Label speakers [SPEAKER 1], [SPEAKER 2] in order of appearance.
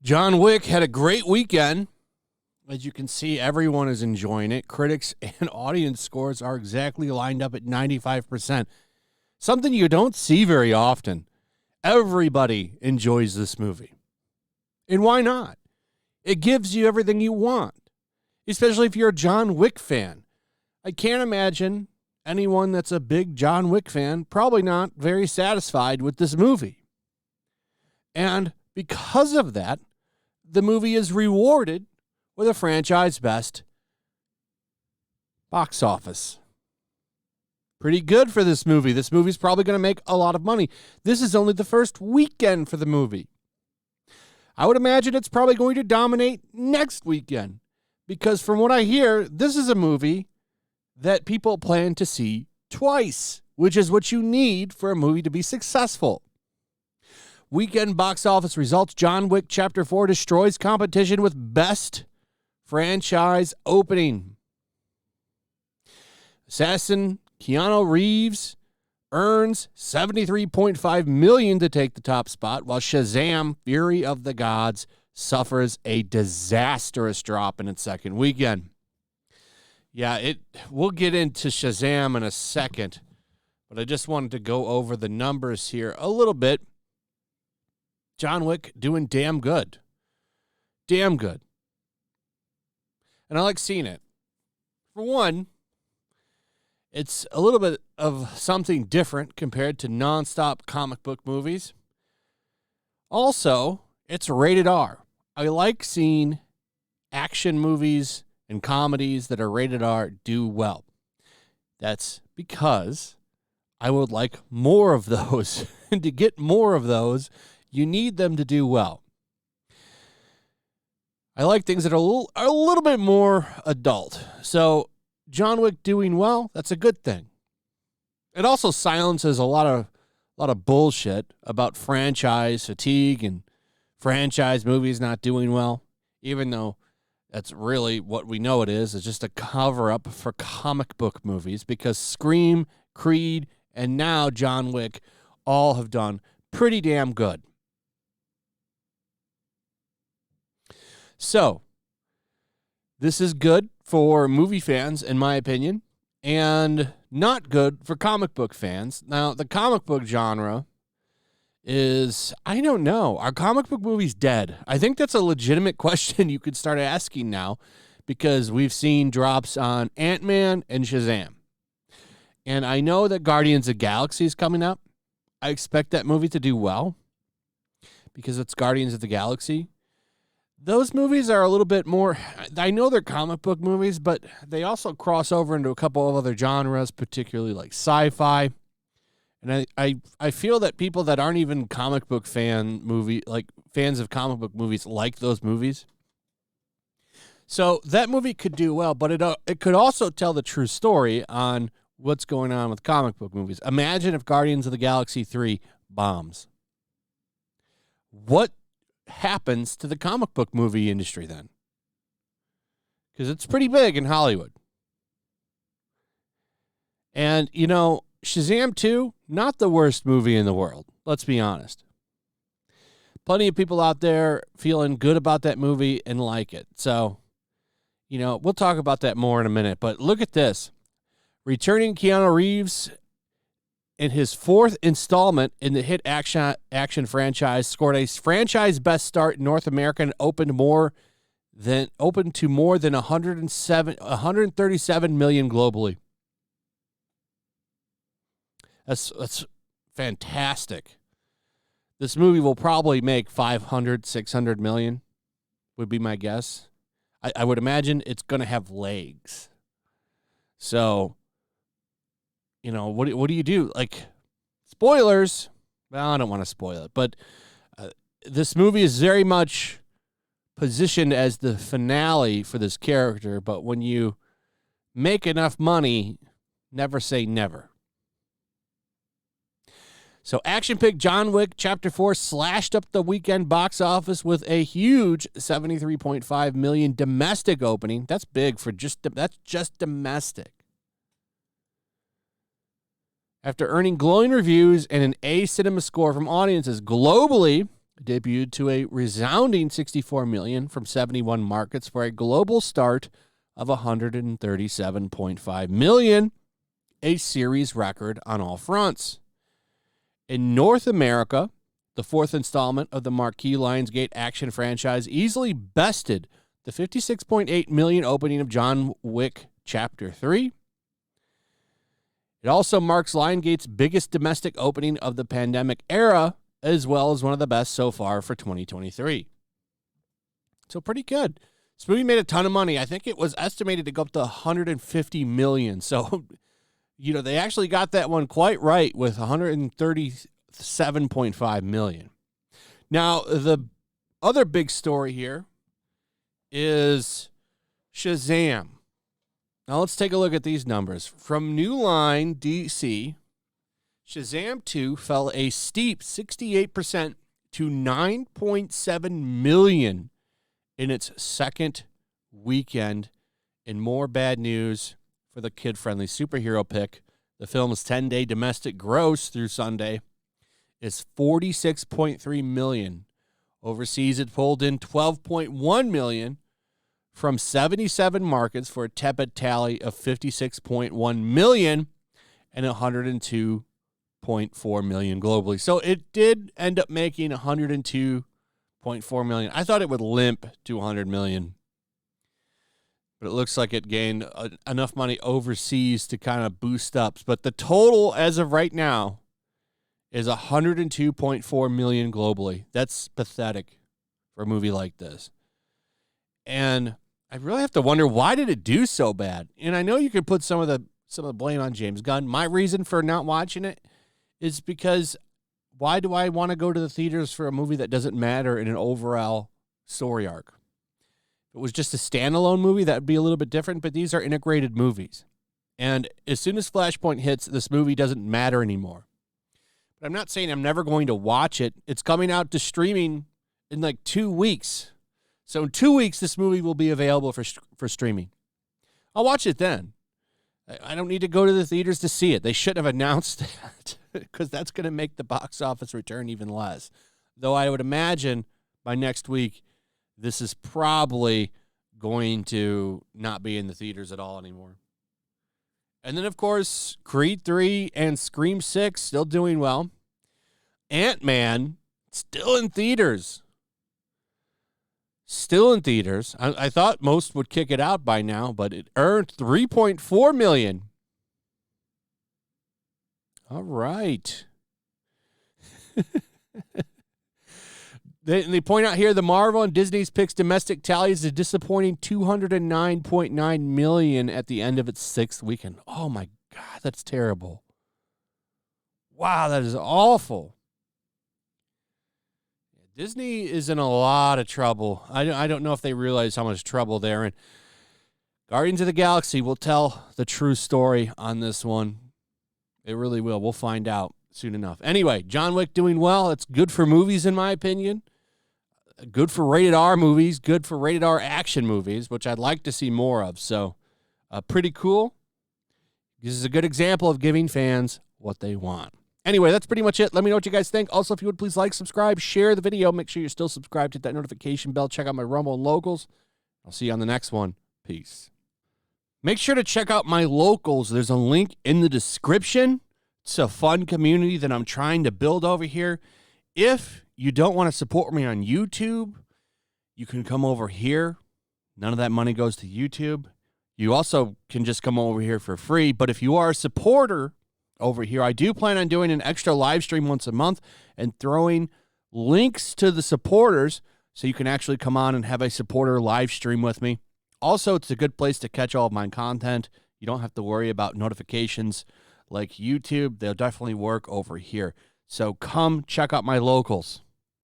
[SPEAKER 1] John Wick had a great weekend. As you can see, everyone is enjoying it. Critics and audience scores are exactly lined up at 95%. Something you don't see very often. Everybody enjoys this movie. And why not? It gives you everything you want, especially if you're a John Wick fan. I can't imagine anyone that's a big John Wick fan probably not very satisfied with this movie. And because of that, the movie is rewarded with a franchise best box office. Pretty good for this movie. This movie's probably going to make a lot of money. This is only the first weekend for the movie. I would imagine it's probably going to dominate next weekend because from what I hear, this is a movie that people plan to see twice, which is what you need for a movie to be successful. Weekend box office results: John Wick Chapter 4 destroys competition with best franchise opening. Assassin Keanu Reeves earns $73.5 million to take the top spot, while Shazam! Fury of the Gods suffers a disastrous drop in its second weekend. Yeah, we'll get into Shazam in a second, but I just wanted to go over the numbers here a little bit. John Wick doing damn good. Damn good. And I like seeing it. For one, it's a little bit of something different compared to nonstop comic book movies. Also, it's rated R. I like seeing action movies and comedies that are rated R do well. That's because I would like more of those. And to get more of those, you need them to do well. I like things that are a little bit more adult. So John Wick doing well, that's a good thing. It also silences a lot of bullshit about franchise fatigue and franchise movies not doing well, even though that's really what we know it is. It's just a cover-up for comic book movies because Scream, Creed, and now John Wick all have done pretty damn good. So, this is good for movie fans, in my opinion, and not good for comic book fans. Now, the comic book genre is, I don't know, are comic book movies dead? I think that's a legitimate question you could start asking now because we've seen drops on Ant-Man and Shazam. And I know that Guardians of the Galaxy is coming up. I expect that movie to do well because it's Guardians of the Galaxy. Those movies are a little bit more, I know they're comic book movies, but they also cross over into a couple of other genres, particularly like sci-fi. And I feel that people that aren't even comic book fans of comic book movies like those movies. So that movie could do well, but it could also tell the true story on what's going on with comic book movies. Imagine if Guardians of the Galaxy 3 bombs. What happens to the comic book movie industry then? Because it's pretty big in Hollywood. And, Shazam 2, not the worst movie in the world. Let's be honest. Plenty of people out there feeling good about that movie and like it. So, we'll talk about that more in a minute. But look at this. Returning Keanu Reeves in his fourth installment in the hit action franchise scored a franchise best start in North America and opened to more than 137 million globally. That's fantastic. This movie will probably make 500, 600 million, would be my guess. I would imagine it's going to have legs. So, what do you do? Like, spoilers. Well, I don't want to spoil it, but this movie is very much positioned as the finale for this character, but when you make enough money, never say never. So Action Pick John Wick Chapter 4 slashed up the weekend box office with a huge $73.5 million domestic opening. That's big for that's just domestic. After earning glowing reviews and an A cinema score from audiences globally, it debuted to a resounding 64 million from 71 markets for a global start of 137.5 million, a series record on all fronts. In North America, the fourth installment of the marquee Lionsgate action franchise easily bested the 56.8 million opening of John Wick Chapter 3. It also marks Lionsgate's biggest domestic opening of the pandemic era, as well as one of the best so far for 2023. So pretty good. This movie made a ton of money. I think it was estimated to go up to 150 million. So, they actually got that one quite right with 137.5 million. Now, the other big story here is Shazam. Now, let's take a look at these numbers. From New Line DC, Shazam 2 fell a steep 68% to 9.7 million in its second weekend. In more bad news for the kid-friendly superhero pick, the film's 10-day domestic gross through Sunday is 46.3 million. Overseas, it pulled in 12.1 million from 77 markets for a tepid tally of 56.1 million and 102.4 million globally. So it did end up making 102.4 million. I thought it would limp to 100 million, but it looks like it gained enough money overseas to kind of boost up. But the total as of right now is 102.4 million globally. That's pathetic for a movie like this. And I really have to wonder, why did it do so bad? And I know you could put some of the blame on James Gunn. My reason for not watching it is because why do I want to go to the theaters for a movie that doesn't matter in an overall story arc? If it was just a standalone movie, that would be a little bit different, but these are integrated movies. And as soon as Flashpoint hits, this movie doesn't matter anymore. But I'm not saying I'm never going to watch it. It's coming out to streaming in like 2 weeks. So in 2 weeks, this movie will be available for streaming. I'll watch it then. I don't need to go to the theaters to see it. They shouldn't have announced that because that's going to make the box office return even less. Though I would imagine by next week, this is probably going to not be in the theaters at all anymore. And then, of course, Creed 3 and Scream 6 still doing well. Ant-Man still in theaters. Still in theaters. I thought most would kick it out by now, but it earned 3.4 million. All right. They point out here the Marvel and Disney's picks domestic tallies a disappointing 209.9 million at the end of its sixth weekend. Oh my God, that's terrible. Wow, that is awful. Disney is in a lot of trouble. I don't know if they realize how much trouble they're in. Guardians of the Galaxy will tell the true story on this one. It really will. We'll find out soon enough. Anyway, John Wick doing well. It's good for movies, in my opinion. Good for rated R movies. Good for rated R action movies, which I'd like to see more of. So, pretty cool. This is a good example of giving fans what they want. Anyway, that's pretty much it. Let me know what you guys think. Also, if you would please like, subscribe, share the video. Make sure you're still subscribed. Hit that notification bell. Check out my Rumble and Locals. I'll see you on the next one. Peace. Make sure to check out my Locals. There's a link in the description. It's a fun community that I'm trying to build over here. If you don't want to support me on YouTube, you can come over here. None of that money goes to YouTube. You also can just come over here for free. But if you are a supporter over here, I do plan on doing an extra live stream once a month and throwing links to the supporters so you can actually come on and have a supporter live stream with me. Also, it's a good place to catch all of my content. You don't have to worry about notifications like YouTube. They'll definitely work over here. So come check out my Locals.